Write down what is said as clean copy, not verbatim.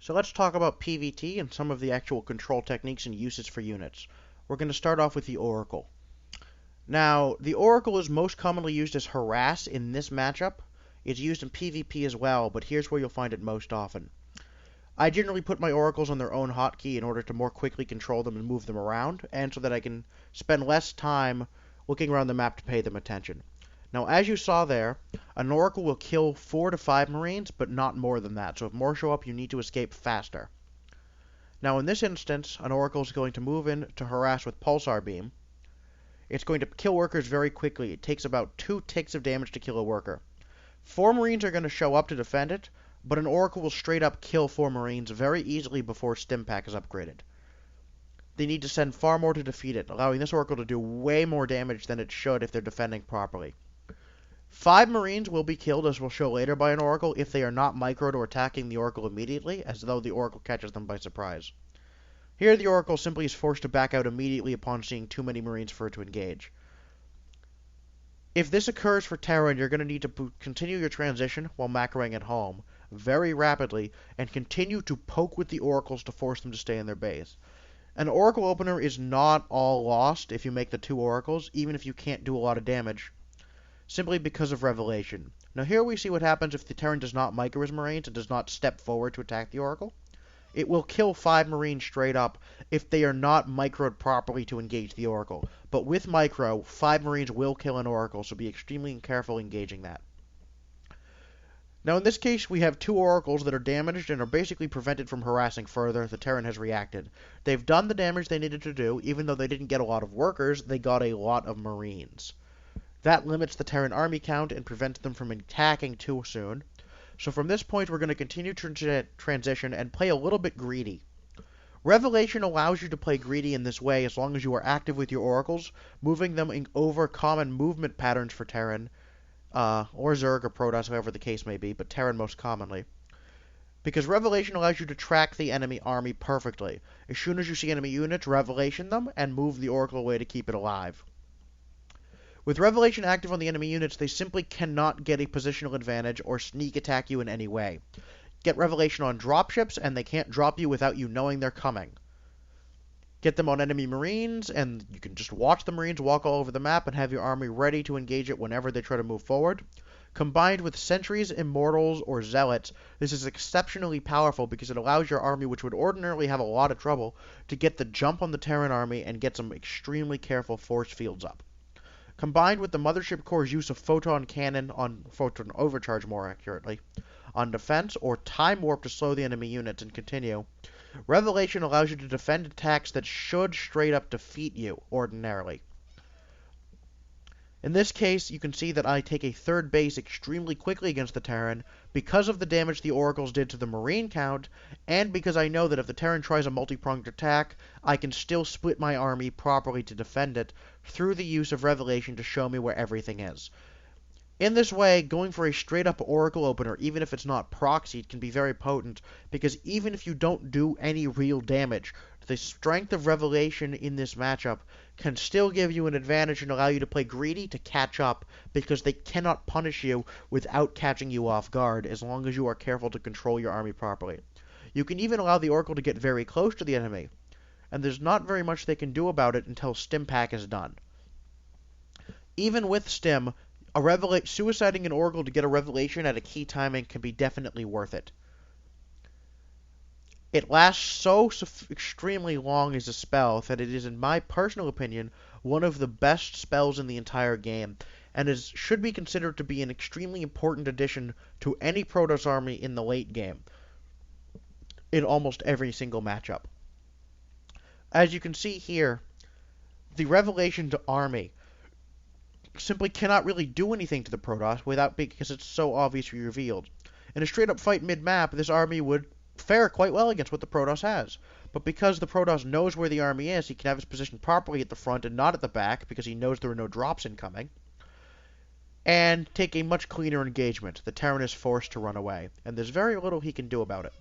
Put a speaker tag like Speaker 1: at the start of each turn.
Speaker 1: So let's talk about PvT and some of the actual control techniques and uses for units. We're going to start off with the Oracle. Now, the Oracle is most commonly used as harass in this matchup. It's used in PvP as well, but here's where you'll find it most often. I generally put my Oracles on their own hotkey in order to more quickly control them and move them around, and so that I can spend less time looking around the map to pay them attention. Now, as you saw there, an Oracle will kill 4 to 5 Marines, but not more than that. So if more show up, you need to escape faster. Now, in this instance, an Oracle is going to move in to harass with Pulsar Beam. It's going to kill workers very quickly. It takes about 2 ticks of damage to kill a worker. 4 Marines are going to show up to defend it, but an Oracle will straight up kill 4 Marines very easily before Stimpak is upgraded. They need to send far more to defeat it, allowing this Oracle to do way more damage than it should if they're defending properly. 5 Marines will be killed, as we'll show later, by an Oracle if they are not microed or attacking the Oracle immediately, as though the Oracle catches them by surprise. Here, the Oracle simply is forced to back out immediately upon seeing too many Marines for it to engage. If this occurs for Terran, you're going to need to continue your transition while macroing at home very rapidly, and continue to poke with the Oracles to force them to stay in their base. An Oracle opener is not all lost if you make the 2 Oracles, even if you can't do a lot of damage, simply because of Revelation. Now here we see what happens if the Terran does not micro his Marines and does not step forward to attack the Oracle. It will kill 5 Marines straight up if they are not microed properly to engage the Oracle. But with micro, 5 Marines will kill an Oracle, so be extremely careful engaging that. Now in this case, we have 2 Oracles that are damaged and are basically prevented from harassing further. The Terran has reacted. They've done the damage they needed to do. Even though they didn't get a lot of workers, they got a lot of Marines. That limits the Terran army count and prevents them from attacking too soon. So from this point, we're going to continue to transition and play a little bit greedy. Revelation allows you to play greedy in this way as long as you are active with your Oracles, moving them over common movement patterns for Terran, or Zerg or Protoss, however the case may be, but Terran most commonly. Because Revelation allows you to track the enemy army perfectly. As soon as you see enemy units, Revelation them, and move the Oracle away to keep it alive. With Revelation active on the enemy units, they simply cannot get a positional advantage or sneak attack you in any way. Get Revelation on dropships, and they can't drop you without you knowing they're coming. Get them on enemy Marines, and you can just watch the Marines walk all over the map and have your army ready to engage it whenever they try to move forward. Combined with Sentries, Immortals, or Zealots, this is exceptionally powerful because it allows your army, which would ordinarily have a lot of trouble, to get the jump on the Terran army and get some extremely careful force fields up. Combined with the Mothership Core's use of Photon Cannon Photon Overcharge more accurately, on defense, or Time Warp to slow the enemy units and continue, Revelation allows you to defend attacks that should straight up defeat you ordinarily. In this case, you can see that I take a 3rd base extremely quickly against the Terran because of the damage the Oracles did to the Marine count, and because I know that if the Terran tries a multi-pronged attack, I can still split my army properly to defend it through the use of Revelation to show me where everything is. In this way, going for a straight-up Oracle opener, even if it's not proxied, can be very potent, because even if you don't do any real damage, the strength of Revelation in this matchup can still give you an advantage and allow you to play greedy to catch up, because they cannot punish you without catching you off guard, as long as you are careful to control your army properly. You can even allow the Oracle to get very close to the enemy, and there's not very much they can do about it until Stimpak is done. Even with Stim, suiciding an Oracle to get a Revelation at a key timing can be definitely worth it. It lasts so extremely long as a spell that it is, in my personal opinion, one of the best spells in the entire game, and should be considered to be an extremely important addition to any Protoss army in the late game, in almost every single matchup. As you can see here, the Revelation to army simply cannot really do anything to the Protoss because it's so obviously revealed. In a straight-up fight mid-map, this army would fare quite well against what the Protoss has. But because the Protoss knows where the army is, he can have his position properly at the front and not at the back, because he knows there are no drops incoming, and take a much cleaner engagement. The Terran is forced to run away, and there's very little he can do about it.